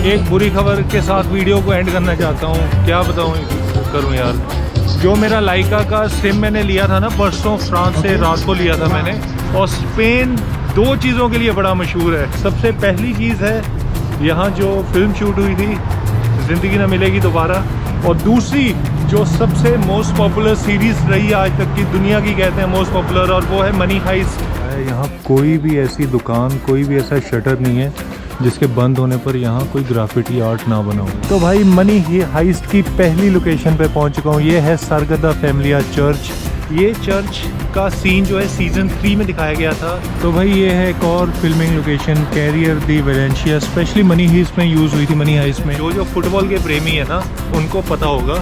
एक बुरी खबर के साथ वीडियो को एंड करना चाहता हूँ। क्या बताऊँ करूँ यार, जो मेरा लाइका का सिम मैंने लिया था ना परसों, फ्रांस से रात को लिया था मैंने। और स्पेन दो चीज़ों के लिए बड़ा मशहूर है। सबसे पहली चीज़ है यहाँ जो फिल्म शूट हुई थी ज़िंदगी ना मिलेगी दोबारा, और दूसरी जो सबसे मोस्ट पॉपुलर सीरीज़ रही आज तक की, दुनिया की कहते हैं मोस्ट पॉपुलर, और वो है मनी हाइस्ट। यहाँ कोई भी ऐसी दुकान, कोई भी ऐसा शटर नहीं है जिसके बंद होने पर यहाँ कोई ग्राफिटी आर्ट ना बना हो। तो भाई मनी हाइस्ट की पहली लोकेशन पे पहुँच चुका हूँ। ये है सारगदा फैमिलिया चर्च। ये चर्च का सीन जो है सीज़न 3 में दिखाया गया था। तो भाई ये है एक और फिल्मिंग लोकेशन, कैरियर दी वेलेंशिया, स्पेशली मनी हाइस्ट में यूज़ हुई थी। मनी हाइस्ट में जो फुटबॉल के प्रेमी है ना, उनको पता होगा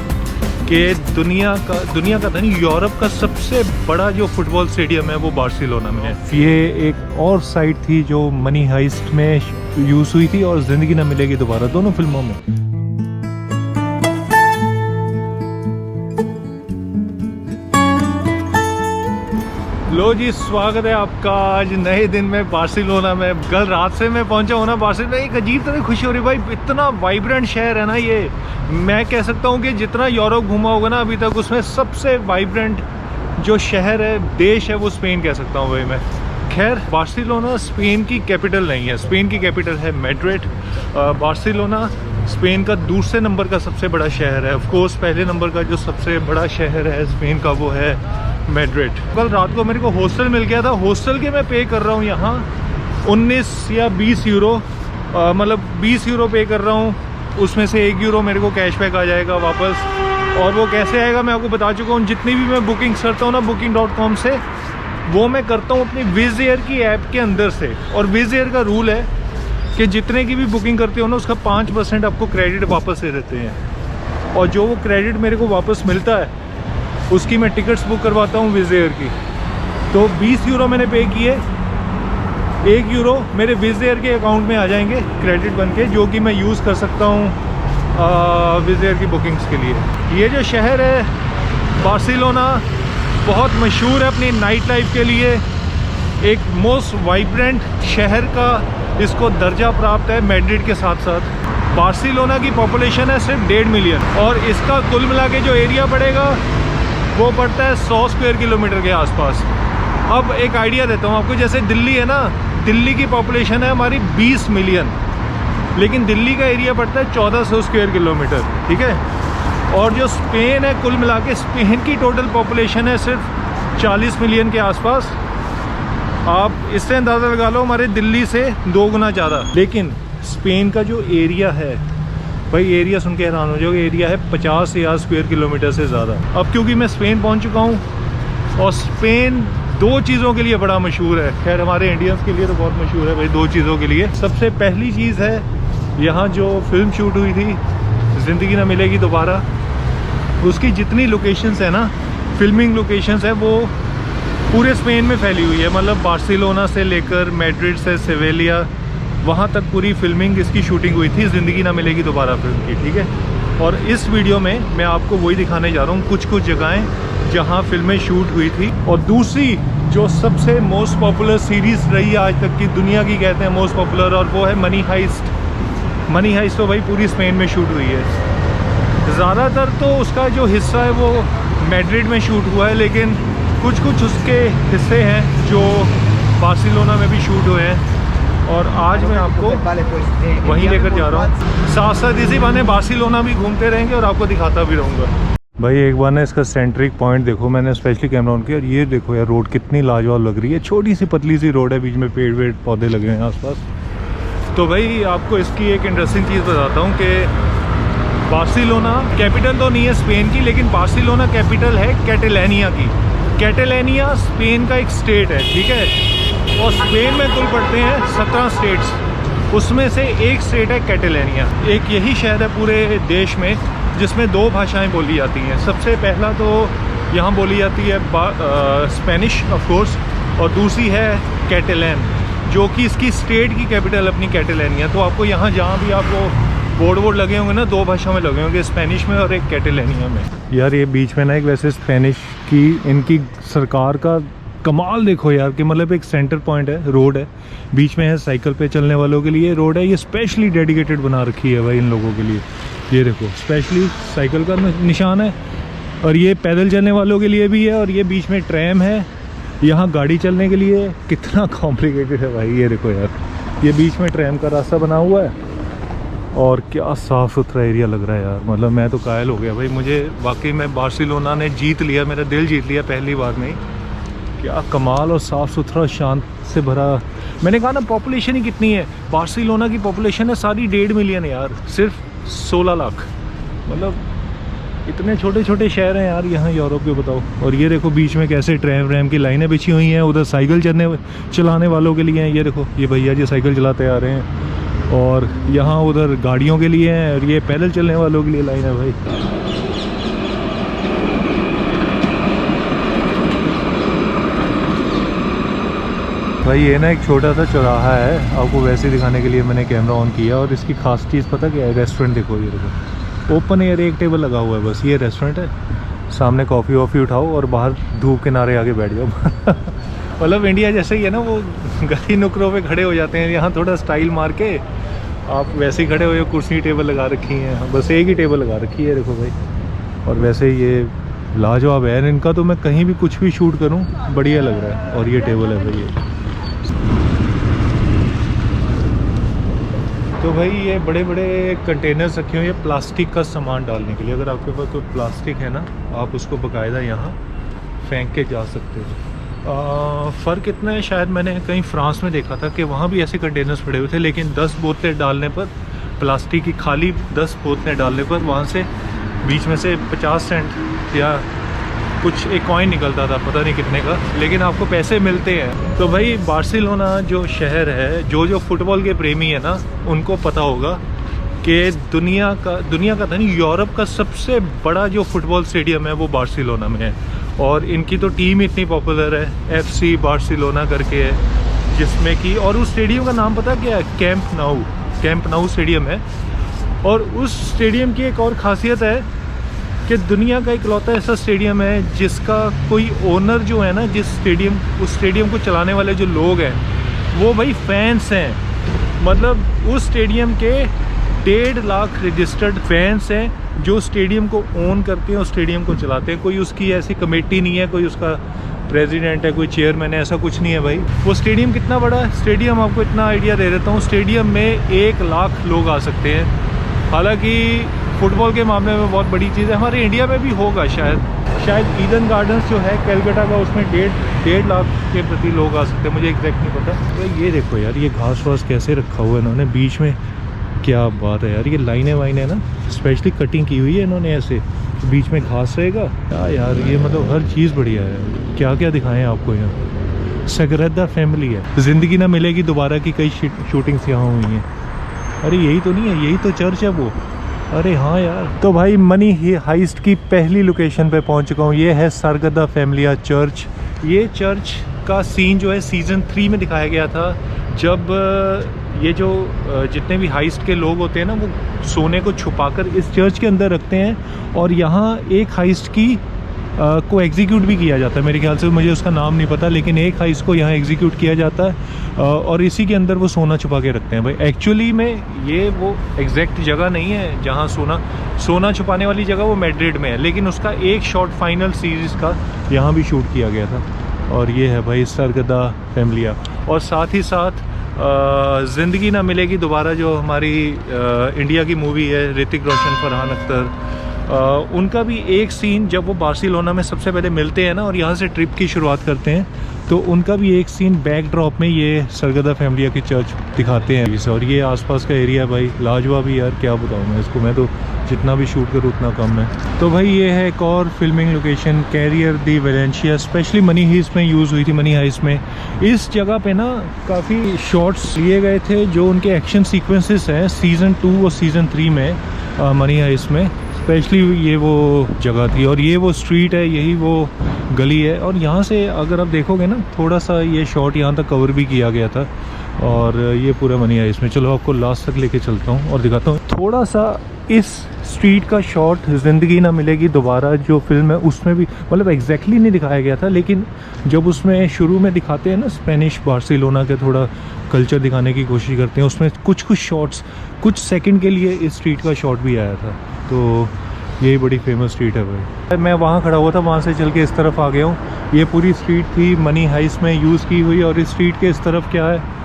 कि दुनिया का नहीं, यूरोप का सबसे बड़ा जो फुटबॉल स्टेडियम है वो बार्सिलोना में है। ये एक और साइट थी जो मनी हाइस्ट में यूज़ हुई थी और ज़िंदगी ना मिलेगी दोबारा, दोनों फिल्मों में। लो जी, स्वागत है आपका आज नए दिन में बार्सिलोना में। कल रात से मैं पहुंचा हूँ ना बार्सिलोना, एक अजीब तरह खुशी हो रही भाई। इतना वाइब्रेंट शहर है ना ये, मैं कह सकता हूँ कि जितना यूरोप घूमा होगा ना अभी तक, उसमें सबसे वाइब्रेंट जो शहर है, देश है, वो स्पेन कह सकता हूँ भाई मैं। खैर, बार्सिलोना स्पेन की कैपिटल नहीं है, स्पेन की कैपिटल है मैड्रिड। बार्सिलोना स्पेन का दूसरे नंबर का सबसे बड़ा शहर है। ऑफ कोर्स पहले नंबर का जो सबसे बड़ा शहर है स्पेन का वो है मैड्रिड। कल रात को मेरे को हॉस्टल मिल गया था। हॉस्टल के मैं पे कर रहा हूँ यहाँ 19 या 20 यूरो, मतलब 20 यूरो पे कर रहा हूँ। उसमें से 1 यूरो मेरे को कैशबैक आ जाएगा वापस। और वो कैसे आएगा मैं आपको बता चुका हूँ। जितनी भी मैं बुकिंग्स करता हूँ ना booking.com से, वो मैं करता हूँ अपनी विज़ एयर की ऐप के अंदर से। और विज़ एयर का रूल है कि जितने की भी बुकिंग करते हो ना, उसका 5% आपको क्रेडिट वापस दे देते हैं। और जो वो क्रेडिट मेरे को वापस मिलता है उसकी मैं टिकट्स बुक करवाता हूँ विज़ एयर की। तो 20 यूरो मैंने पे किए, 1 यूरो मेरे विज़ एयर के अकाउंट में आ जाएंगे क्रेडिट बन के, जो कि मैं यूज़ कर सकता हूँ विज़ एयर की बुकिंग्स के लिए। ये जो शहर है बार्सिलोना बहुत मशहूर है अपनी नाइट लाइफ के लिए। एक मोस्ट वाइब्रेंट शहर का इसको दर्जा प्राप्त है मैड्रिड के साथ साथ। बार्सिलोना की पॉपुलेशन है सिर्फ 1.5 मिलियन, और इसका कुल मिला के जो एरिया पड़ेगा वो पड़ता है 100 स्क्वायर किलोमीटर के आसपास। अब एक आइडिया देता हूँ आपको, जैसे दिल्ली है ना, दिल्ली की पॉपुलेशन है हमारी 20 मिलियन, लेकिन दिल्ली का एरिया पड़ता है 1400 स्क्वायर किलोमीटर, ठीक है। और जो स्पेन है, कुल मिला के स्पेन की टोटल पॉपुलेशन है सिर्फ 40 मिलियन के आसपास। आप इससे अंदाज़ा लगा लो हमारे दिल्ली से 2 गुना ज़्यादा। लेकिन स्पेन का जो एरिया है भाई, एरिया सुन के हैरान हो जाओगे, एरिया है 50,000 स्क्वायर किलोमीटर से ज़्यादा। अब क्योंकि मैं स्पेन पहुंच चुका हूं, और स्पेन दो चीज़ों के लिए बड़ा मशहूर है। खैर हमारे इंडियंस के लिए तो बहुत मशहूर है भाई, 2 चीज़ों के लिए। सबसे पहली चीज़ है यहाँ जो फिल्म शूट हुई थी ज़िंदगी ना मिलेगी दोबारा, उसकी जितनी लोकेशंस है ना, फिल्मिंग लोकेशंस है, वो पूरे स्पेन में फैली हुई है। मतलब बार्सिलोना से लेकर मैड्रिड से सेविलिया, वहाँ तक पूरी फिल्मिंग इसकी शूटिंग हुई थी ज़िंदगी ना मिलेगी दोबारा फिल्म की, ठीक है। और इस वीडियो में मैं आपको वही दिखाने जा रहा हूँ, कुछ जगहें जहाँ फिल्में शूट हुई थी। और दूसरी जो सबसे मोस्ट पॉपुलर सीरीज़ रही आज तक की, दुनिया की कहते हैं मोस्ट पॉपुलर, और वो है मनी हाइस्ट। मनी हाइस्ट तो भाई पूरी स्पेन में शूट हुई है। ज़्यादातर तो उसका जो हिस्सा है वो मैड्रिड में शूट हुआ है, लेकिन कुछ उसके हिस्से हैं जो बार्सिलोना में भी शूट हुए हैं। और आज मैं आपको वहीं लेकर जा रहा हूँ। साथ साथ इसी बहाने बार्सिलोना भी घूमते रहेंगे और आपको दिखाता भी रहूँगा। भाई एक बार ना इसका सेंट्रिक पॉइंट देखो, मैंने स्पेशली कैमरा ऑन किया, और ये देखो यार रोड कितनी लाजवाब लग रही है। छोटी सी पतली सी रोड है, बीच में पेड़ वेड़ पौधे लगे हैं आसपास। तो भाई आपको इसकी एक इंटरेस्टिंग चीज़ बताता हूँ कि बार्सिलोना कैपिटल तो नहीं है स्पेन की, लेकिन बार्सिलोना कैपिटल है कैटेलानिया की। कैटेलानिया स्पेन का एक स्टेट है, ठीक है। और स्पेन में कुल पड़ते हैं 17 स्टेट्स, उसमें से एक स्टेट है कैटेलानिया। एक यही शहर है पूरे देश में जिसमें 2 भाषाएं बोली जाती हैं। सबसे पहला तो यहाँ बोली जाती है स्पेनिश ऑफ कोर्स, और दूसरी है कैटेलान, जो कि इसकी स्टेट की कैपिटल अपनी कैटेलानिया। तो आपको यहाँ जहाँ भी आपको बोर्ड लगे होंगे ना, 2 भाषा में लगे होंगे, स्पेनिश में और एक कैटेलानिया में। यार ये बीच में ना एक वैसे स्पेनिश की इनकी सरकार का कमाल देखो यार कि मतलब एक सेंटर पॉइंट है, रोड है, बीच में है साइकिल पे चलने वालों के लिए रोड है। ये स्पेशली डेडिकेटेड बना रखी है भाई इन लोगों के लिए। ये देखो स्पेशली साइकिल का निशान है, और ये पैदल चलने वालों के लिए भी है, और ये बीच में ट्रैम है, यहाँ गाड़ी चलने के लिए। कितना कॉम्प्लिकेटेड है भाई। ये देखो यार, ये बीच में ट्रैम का रास्ता बना हुआ है, और क्या साफ़ सुथरा एरिया लग रहा है यार। मतलब मैं तो कायल हो गया भाई। मुझे वाकई में बार्सिलोना ने जीत लिया, मेरा दिल जीत लिया पहली बार में ही। क्या कमाल और साफ़ सुथरा शांत से भरा। मैंने कहा ना पॉपुलेशन ही कितनी है, बार्सिलोना की पॉपुलेशन है सारी 1.5 मिलियन यार, सिर्फ 16 लाख। मतलब इतने छोटे छोटे शहर हैं यार यहाँ यूरोप के, बताओ। और ये देखो बीच में कैसे ट्रैम की लाइनें बिछी हुई हैं। उधर साइकिल चलाने वालों के लिए हैं। ये देखो ये भैया जी साइकिल चलाते आ रहे हैं, और यहाँ उधर गाड़ियों के लिए हैं, और ये पैदल चलने वालों के लिए लाइन है भाई। भाई ये ना एक छोटा सा चौराहा है, आपको वैसे दिखाने के लिए मैंने कैमरा ऑन किया। और इसकी खास चीज़ पता क्या है? रेस्टोरेंट देखो, ये देखो ओपन एयर, एक टेबल लगा हुआ है बस। ये रेस्टोरेंट है, सामने कॉफ़ी वॉफ़ी उठाओ और बाहर धूप किनारे आके बैठ जाओ। मतलब इंडिया जैसे ही है ना, वो गली नुकरों पे खड़े हो जाते हैं, यहाँ थोड़ा स्टाइल मार के आप वैसे ही खड़े हो, कुर्सी टेबल लगा रखी हैं, बस एक ही टेबल लगा रखी है देखो भाई। और वैसे ये लाजवाब है इनका, तो मैं कहीं भी कुछ भी शूट करूँ बढ़िया लग रहा है। और ये टेबल है भाई ये। तो भाई ये बड़े बड़े कंटेनर्स रखे हुए हैं प्लास्टिक का सामान डालने के लिए। अगर आपके पास कोई प्लास्टिक है ना, आप उसको बाकायदा यहाँ फेंक के जा सकते हो। फ़र्क इतना है, शायद मैंने कहीं फ्रांस में देखा था कि वहाँ भी ऐसे कंटेनर्स पड़े हुए थे, लेकिन 10 बोतलें डालने पर, प्लास्टिक की खाली 10 बोतलें डालने पर वहाँ से बीच में से 50 सेंट या कुछ एक कॉइन निकलता था, पता नहीं कितने का, लेकिन आपको पैसे मिलते हैं। तो भाई बार्सिलोना जो शहर है, जो फुटबॉल के प्रेमी है ना, उनको पता होगा कि दुनिया का था नहीं, यूरोप का सबसे बड़ा जो फुटबॉल स्टेडियम है वो बार्सिलोना में है। और इनकी तो टीम इतनी पॉपुलर है, FC बार्सिलोना करके है, जिसमें कि, और उस स्टेडियम का नाम पता क्या है? कैंप नाउ स्टेडियम है। और उस स्टेडियम की एक और ख़ासियत है कि दुनिया का इकलौता ऐसा स्टेडियम है जिसका कोई ओनर जो है ना, उस स्टेडियम को चलाने वाले जो लोग हैं वो भाई फैंस हैं। मतलब उस स्टेडियम के 1.5 लाख रजिस्टर्ड फैंस हैं जो स्टेडियम को ओन करते हैं, उस स्टेडियम को चलाते हैं। कोई उसकी ऐसी कमेटी नहीं है, कोई उसका प्रेसिडेंट है, कोई चेयरमैन है, ऐसा कुछ नहीं है भाई। वो स्टेडियम कितना बड़ा है? स्टेडियम आपको इतना आइडिया दे देता हूँ, स्टेडियम में 1 लाख लोग आ सकते हैं। हालांकि फुटबॉल के मामले में बहुत बड़ी चीज़ है, हमारे इंडिया में भी होगा शायद ईडन गार्डन्स जो है कैलकाटा का, उसमें 1.5 लाख के प्रति लोग आ सकते हैं, मुझे एग्जैक्ट नहीं पता। तो ये देखो यार, ये घास वास कैसे रखा हुआ है इन्होंने बीच में, क्या बात है यार। ये लाइनें वाइनें ना स्पेशली कटिंग की हुई है इन्होंने ऐसे, तो बीच में घास रहेगा क्या यार। ये मतलब हर चीज़ बढ़िया है। क्या क्या दिखाएं आपको यहाँ? सगरदा फैमिली है, ज़िंदगी ना मिलेगी दोबारा की कई शूटिंग्स यहाँ हुई हैं। अरे यही तो नहीं है, यही तो चर्च है वो। अरे हाँ यार। तो भाई मनी हाइस्ट की पहली लोकेशन पे पहुंच चुका हूँ। ये है सारगदा फैमिलिया चर्च। ये चर्च का सीन जो है सीज़न 3 में दिखाया गया था, जब ये जो जितने भी हाइस्ट के लोग होते हैं ना, वो सोने को छुपाकर इस चर्च के अंदर रखते हैं, और यहाँ एक हाइस्ट की को एग्जीक्यूट भी किया जाता है। मेरे ख्याल से, मुझे उसका नाम नहीं पता, लेकिन एक हाइस्ट को यहाँ एग्जीक्यूट किया जाता है, और इसी के अंदर वो सोना छुपा के रखते हैं भाई। एक्चुअली में ये वो एग्जैक्ट जगह नहीं है जहाँ सोना छुपाने वाली जगह वो मैड्रिड में है, लेकिन उसका एक शॉट फाइनल सीरीज़ का यहाँ भी शूट किया गया था। और ये है भाई सारगदा फैमिलिया। और साथ ही साथ ज़िंदगी ना मिलेगी दोबारा, जो हमारी इंडिया की मूवी है, ऋतिक रोशन, फरहान अख्तर, उनका भी एक सीन जब वो बार्सिलोना में सबसे पहले मिलते हैं ना और यहाँ से ट्रिप की शुरुआत करते हैं, तो उनका भी एक सीन बैकड्रॉप में ये सारगदा फैमिलिया की चर्च दिखाते हैं। और ये आसपास का एरिया भाई लाजवाब ही यार, क्या बताऊँ मैं इसको, मैं तो जितना भी शूट करूँ उतना कम है। तो भाई ये है एक और फिल्मिंग लोकेशन, कैरियर दी वेलेंशिया, स्पेशली मनी हाइस्ट में यूज़ हुई थी। मनी हाइस्ट में इस जगह पे ना काफ़ी शॉट्स लिए गए थे जो उनके एक्शन सीक्वेंसेस हैं सीज़न 2 और सीज़न 3 में मनी हाइस्ट में। स्पेशली ये वो जगह थी, और ये वो स्ट्रीट है, यही वो गली है। और यहाँ से अगर आप देखोगे ना, थोड़ा सा ये शॉट यहाँ तक कवर भी किया गया था, और ये पूरा मनी हाइस्ट में। चलो आपको लास्ट तक लेके चलता हूँ और दिखाता हूँ। थोड़ा सा इस स्ट्रीट का शॉट ज़िंदगी ना मिलेगी दोबारा जो फिल्म है उसमें भी मतलब एग्जैक्टली नहीं दिखाया गया था, लेकिन जब उसमें शुरू में दिखाते हैं ना स्पेनिश बार्सिलोना के थोड़ा कल्चर दिखाने की कोशिश करते हैं, उसमें कुछ कुछ शॉट्स कुछ सेकंड के लिए इस स्ट्रीट का शॉट भी आया था। तो यही बड़ी फेमस स्ट्रीट है भाई। मैं वहाँ खड़ा हुआ था, वहाँ से चल के इस तरफ आ गया हूँ। ये पूरी स्ट्रीट थी मनी हाइस्ट में यूज़ की हुई, और इस स्ट्रीट के इस तरफ क्या है,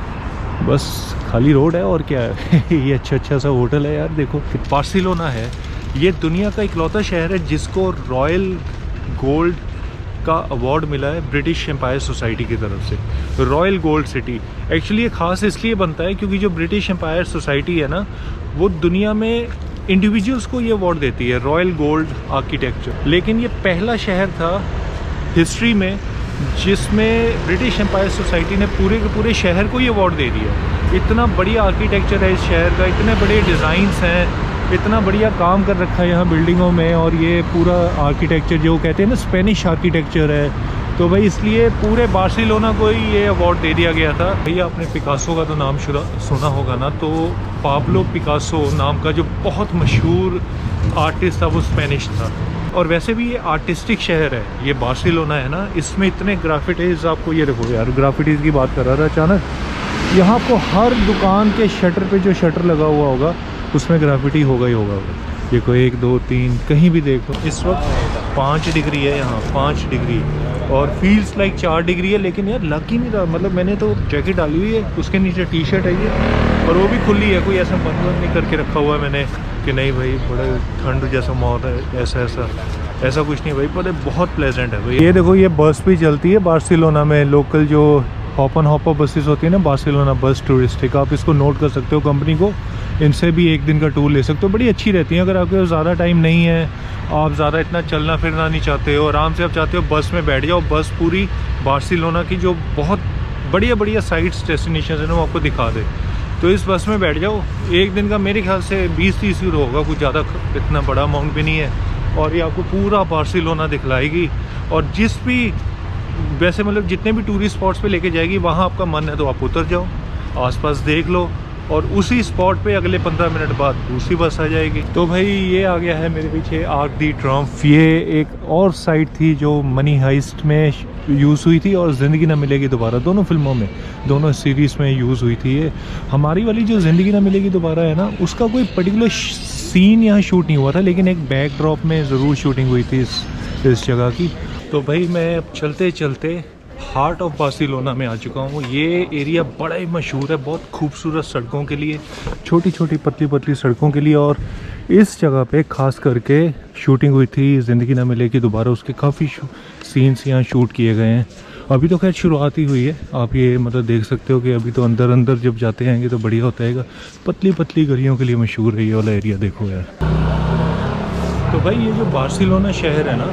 बस खाली रोड है और क्या है। ये अच्छा सा होटल है यार। देखो बार्सिलोना है, ये दुनिया का इकलौता शहर है जिसको रॉयल गोल्ड का अवार्ड मिला है ब्रिटिश एम्पायर सोसाइटी की तरफ से। रॉयल गोल्ड सिटी एक्चुअली ये ख़ास इसलिए बनता है क्योंकि जो ब्रिटिश एम्पायर सोसाइटी है ना, वो दुनिया में इंडिविजुअल्स को ये अवार्ड देती है, रॉयल गोल्ड आर्किटेक्चर। लेकिन ये पहला शहर था हिस्ट्री में जिसमें ब्रिटिश एम्पायर सोसाइटी ने पूरे के पूरे शहर को ये अवार्ड दे दिया। इतना बढ़िया आर्किटेक्चर है इस शहर का, इतने बड़े डिज़ाइंस हैं, इतना बढ़िया काम कर रखा है यहाँ बिल्डिंगों में, और ये पूरा आर्किटेक्चर जो कहते हैं ना स्पेनिश आर्किटेक्चर है। तो भाई इसलिए पूरे बार्सिलोना को ही ये अवार्ड दे दिया गया था। भैया आपने पिकासो का तो नाम सुना होगा ना, तो पाब्लो पिकासो नाम का जो बहुत मशहूर आर्टिस्ट था वो स्पेनिश था। और वैसे भी ये आर्टिस्टिक शहर है, ये बार्सिलोना है ना, इसमें इतने ग्राफिटीज़ आपको, ये देखो यार ग्राफिटीज़ की बात कर रहा था अचानक, यहाँ आपको हर दुकान के शटर पे जो शटर लगा हुआ होगा उसमें ग्राफिटी होगा ही होगा। ये कोई 1 2 3 कहीं भी देखो। इस वक्त 5 डिग्री है यहाँ, 5 डिग्री, और फील्स लाइक 4 डिग्री है, लेकिन यार लग ही नहीं रहा। मतलब मैंने तो जैकेट डाली हुई है, उसके नीचे टी शर्ट है ये, और वो भी खुली है, कोई ऐसा बंद नहीं करके रखा हुआ है मैंने कि नहीं भाई बड़ा ठंड जैसा माहौल है, ऐसा कुछ नहीं भाई, पर बहुत प्लेजेंट है भाई। ये देखो ये बस भी चलती है बार्सिलोना में, लोकल जो हॉपर बसेस होती है ना, बार्सिलोना बस टूरिस्टिक, आप इसको नोट कर सकते हो कंपनी को, इनसे भी एक दिन का टूर ले सकते हो, बड़ी अच्छी रहती हैं। अगर आपके ज़्यादा टाइम नहीं है, आप ज़्यादा इतना चलना फिरना नहीं चाहते हो, आराम से आप चाहते हो बस में बैठ जाओ, बस पूरी बार्सिलोना की जो बहुत बढ़िया साइट्स डेस्टिनेशन है ना वो आपको दिखा दे, तो इस बस में बैठ जाओ। एक दिन का मेरे ख्याल से 20-30 यूरो होगा, कुछ ज़्यादा इतना बड़ा अमाउंट भी नहीं है, और ये आपको पूरा बार्सिलोना दिखलाएगी। और जिस भी वैसे मतलब जितने भी टूरिस्ट स्पॉट्स पे लेके जाएगी, वहाँ आपका मन है तो आप उतर जाओ, आसपास देख लो, और उसी स्पॉट पे अगले 15 मिनट बाद दूसरी बस आ जाएगी। तो भाई ये आ गया है मेरे पीछे आर्क दी ट्रायम्फ। ये एक और साइट थी जो मनी हाइस्ट में यूज़ हुई थी और ज़िंदगी ना मिलेगी दोबारा, दोनों फिल्मों में, दोनों सीरीज़ में यूज़ हुई थी। ये हमारी वाली जो ज़िंदगी ना मिलेगी दोबारा है ना, उसका कोई पर्टिकुलर सीन यहाँ शूट नहीं हुआ था, लेकिन एक बैकड्रॉप में ज़रूर शूटिंग हुई थी इस जगह की। तो भाई मैं अब चलते चलते हार्ट ऑफ बार्सिलोना में आ चुका हूँ। ये एरिया बड़ा ही मशहूर है बहुत खूबसूरत सड़कों के लिए, छोटी छोटी पतली सड़कों के लिए, और इस जगह पे खास करके शूटिंग हुई थी ज़िंदगी ना मिलेगी दोबारा, उसके काफ़ी सीन्स यहाँ शूट किए गए हैं। अभी तो खैर शुरुआत ही हुई है, आप ये मतलब देख सकते हो कि अभी तो अंदर जब जाते आएंगे तो बढ़िया होता है। पतली गलियों के लिए मशहूर है ये वाला एरिया, देखो यार। तो भाई ये जो बार्सिलोना शहर है ना,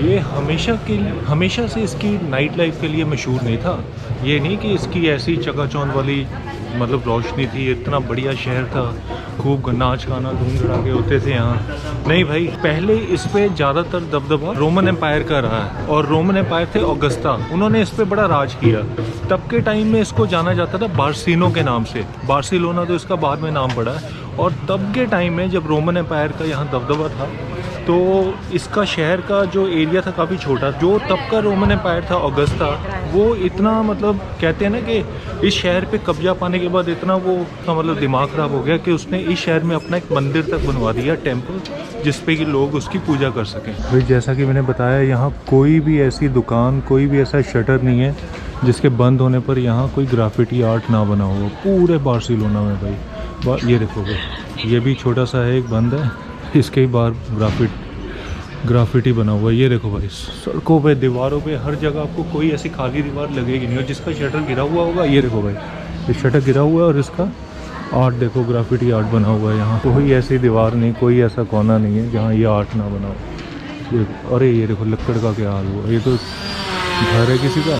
ये हमेशा से इसकी नाइट लाइफ के लिए मशहूर नहीं था। ये नहीं कि इसकी ऐसी चकाचौंध वाली मतलब रोशनी थी, इतना बढ़िया शहर था, खूब नाच गाना धूम धड़ाके होते थे यहाँ, नहीं भाई। पहले इस पे ज़्यादातर दबदबा रोमन एम्पायर का रहा है, और रोमन एम्पायर थे ऑगस्टा, उन्होंने इस पे बड़ा राज किया। तब के टाइम में इसको जाना जाता था बार्सिनो के नाम से, बार्सिलोना तो इसका बाद में नाम पड़ा है। और तब के टाइम में जब रोमन एम्पायर का यहाँ दबदबा था, तो इसका शहर का जो एरिया था काफ़ी छोटा। जो तब का रोमन एम्पायर था ऑगस्टा, वो इतना मतलब कहते हैं ना कि इस शहर पे कब्जा पाने के बाद इतना वो मतलब दिमाग ख़राब हो गया कि उसने इस शहर में अपना एक मंदिर तक बनवा दिया, टेम्पल, जिस पे कि लोग उसकी पूजा कर सकें। भाई जैसा कि मैंने बताया, यहाँ कोई भी ऐसी दुकान, कोई भी ऐसा शटर नहीं है जिसके बंद होने पर यहाँ कोई ग्राफिटी आर्ट ना बना हो पूरे बार्सिलोना में भाई। ये देखो भाई, ये भी छोटा सा है, एक बंद है, इसके ही बाहर ग्राफिटी बना हुआ है। ये देखो भाई, सड़कों पे, दीवारों पे, हर जगह आपको कोई ऐसी खाली दीवार लगेगी नहीं, और जिसका शटर गिरा हुआ होगा, ये देखो भाई, ये शटर गिरा हुआ है और इसका आर्ट देखो, ग्राफिटी आर्ट बना हुआ है यहाँ। कोई ऐसी दीवार नहीं, कोई ऐसा कोना नहीं है जहाँ ये आर्ट ना बना हो। अरे ये देखो लक्कड़ का क्या हाल हुआ, ये तो घर है किसी का।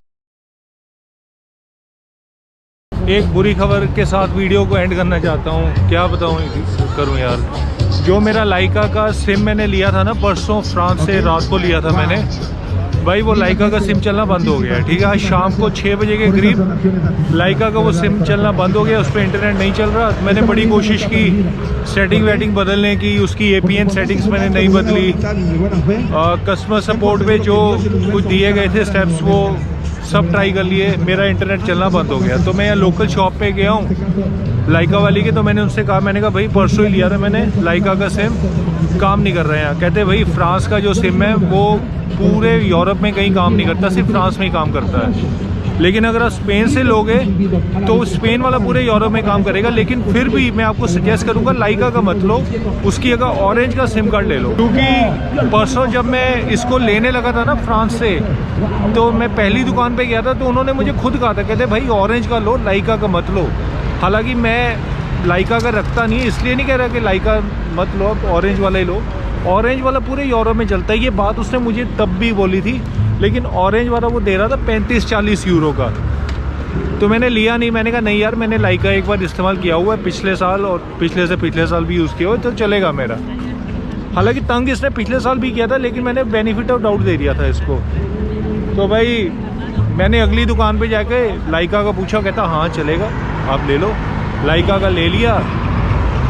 एक बुरी खबर के साथ वीडियो को एंड करना चाहता हूँ, क्या बताऊँ करूँ यार। जो मेरा लाइका का सिम मैंने लिया था ना परसों, फ्रांस से रात को लिया था मैंने, भाई वो लाइका का सिम चलना बंद हो गया है, ठीक है। आज शाम को 6 बजे के करीब लाइका का वो सिम चलना बंद हो गया, उस पर इंटरनेट नहीं चल रहा। मैंने बड़ी कोशिश की सेटिंग वेटिंग बदलने की, उसकी APN सेटिंग्स मैंने नहीं बदली। कस्टमर सपोर्ट पे जो कुछ दिए गए थे स्टेप्स वो सब ट्राई कर लिए, मेरा इंटरनेट चलना बंद हो गया। तो मैं यहाँ लोकल शॉप पे गया हूँ लाइका वाली के, तो मैंने उनसे कहा, मैंने कहा भाई परसों ही लिया था मैंने लाइका का सिम, काम नहीं कर रहे हैं। कहते भाई फ्रांस का जो सिम है वो पूरे यूरोप में कहीं काम नहीं करता, सिर्फ फ्रांस में ही काम करता है। लेकिन अगर आप स्पेन से लोगे तो स्पेन वाला पूरे यूरोप में काम करेगा। लेकिन फिर भी मैं आपको सजेस्ट करूंगा लाइका का मत लो, उसकी जगह ऑरेंज का सिम कार्ड ले लो। क्योंकि परसों जब मैं इसको लेने लगा था ना फ्रांस से, तो मैं पहली दुकान पे गया था तो उन्होंने मुझे खुद कहा था, कहते भाई ऑरेंज का लो, लाइका का मत लो। हालांकि मैं लाइका का रखता नहीं, इसलिए नहीं कह रहा कि लाइका मत लो, ऑरेंज वाला ही लो। ऑरेंज वाला पूरे यूरोप में चलता है, ये बात उसने मुझे तब भी बोली थी। लेकिन ऑरेंज वाला वो दे रहा था 35-40 यूरो का, तो मैंने लिया नहीं। मैंने कहा नहीं यार, मैंने लाइका एक बार इस्तेमाल किया हुआ है पिछले साल, और पिछले से पिछले साल भी यूज़ किया हुआ, तो चलेगा मेरा। हालांकि तंग इसने पिछले साल भी किया था, लेकिन मैंने बेनिफिट ऑफ डाउट दे दिया था इसको। तो भाई मैंने अगली दुकान पे जाके लाइका का पूछा, कहता हाँ चलेगा, आप ले लो। लाइका का ले लिया,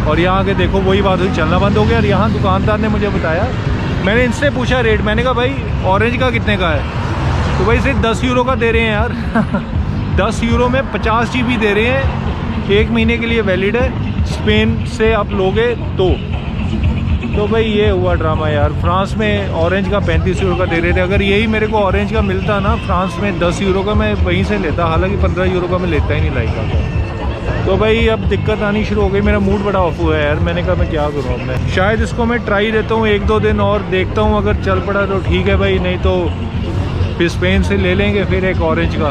और यहाँ आके देखो वही बात हुई, चलना बंद हो गया। और यहाँ दुकानदार ने मुझे बताया, मैंने इनसे पूछा रेट, मैंने कहा भाई ऑरेंज का कितने का है? तो भाई सिर्फ 10 यूरो का दे रहे हैं यार 10 यूरो में 50 GB दे रहे हैं, 1 महीने के लिए वैलिड है, स्पेन से आप लोगे तो भाई ये हुआ ड्रामा यार। फ्रांस में ऑरेंज का 35 यूरो का दे रहे थे। अगर यही मेरे को ऑरेंज का मिलता ना फ्रांस में 10 यूरो का, मैं वहीं से लेता। हालांकि 15 यूरो का मैं लेता ही नहीं लाइका का। तो भाई अब दिक्कत आनी शुरू हो गई, मेरा मूड बड़ा ऑफ हुआ है यार। मैंने कहा मैं क्या करूँ अब, मैं शायद इसको मैं ट्राई देता हूँ 1-2 दिन और देखता हूँ, अगर चल पड़ा तो ठीक है भाई, नहीं तो फिर स्पेन से ले लेंगे फिर एक ऑरेंज का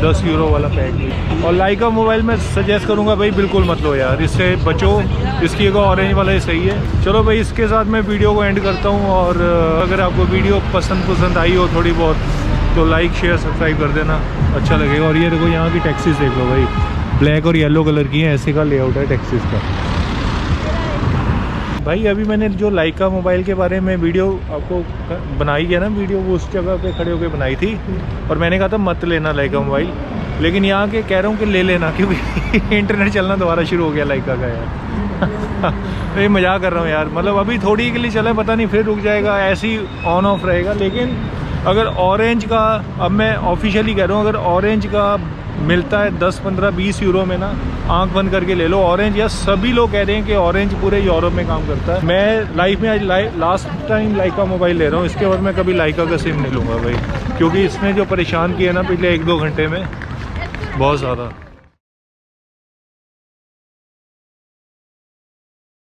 10 यूरो वाला पैक भी। और लाइका मोबाइल में सजेस्ट करूँगा भाई बिल्कुल मत लो यार, इससे बचो, इसकी एक ऑरेंज वाला ही सही है। चलो भाई इसके साथ मैं वीडियो को एंड करता हूँ। और अगर आपको वीडियो पसंद आई हो थोड़ी बहुत, तो लाइक शेयर सब्सक्राइब कर देना, अच्छा लगेगा। और ये देखो यहाँ की टैक्सीज देख लो भाई, ब्लैक और येलो कलर की है, ऐसे का लेआउट है टैक्सीज का। भाई अभी मैंने जो लाइका मोबाइल के बारे में वीडियो आपको बनाई है ना, वीडियो वो उस जगह पे खड़े होकर बनाई थी, और मैंने कहा था मत लेना लाइका मोबाइल, लेकिन यहाँ के कह रहा हूँ कि ले लेना, क्योंकि इंटरनेट चलना दोबारा शुरू हो गया लाइका का यार मैं मजाक कर रहा हूँ यार, मतलब अभी थोड़ी के लिए चला, पता नहीं फिर रुक जाएगा, ऐसे ही ऑन ऑफ रहेगा। लेकिन अगर ऑरेंज का, अब मैं ऑफिशियली कह रहा हूँ, अगर ऑरेंज का मिलता है 10, 15, 20 यूरो में ना, आंख बंद करके ले लो ऑरेंज। या सभी लोग कह रहे हैं कि ऑरेंज पूरे यूरोप में काम करता है। मैं लाइफ में आज लास्ट टाइम लाइका मोबाइल ले रहा हूँ, इसके बाद मैं कभी लाइका का सिम नहीं लूँगा भाई, क्योंकि इसने जो परेशान किया ना पिछले 1-2 घंटे में, बहुत ज़्यादा।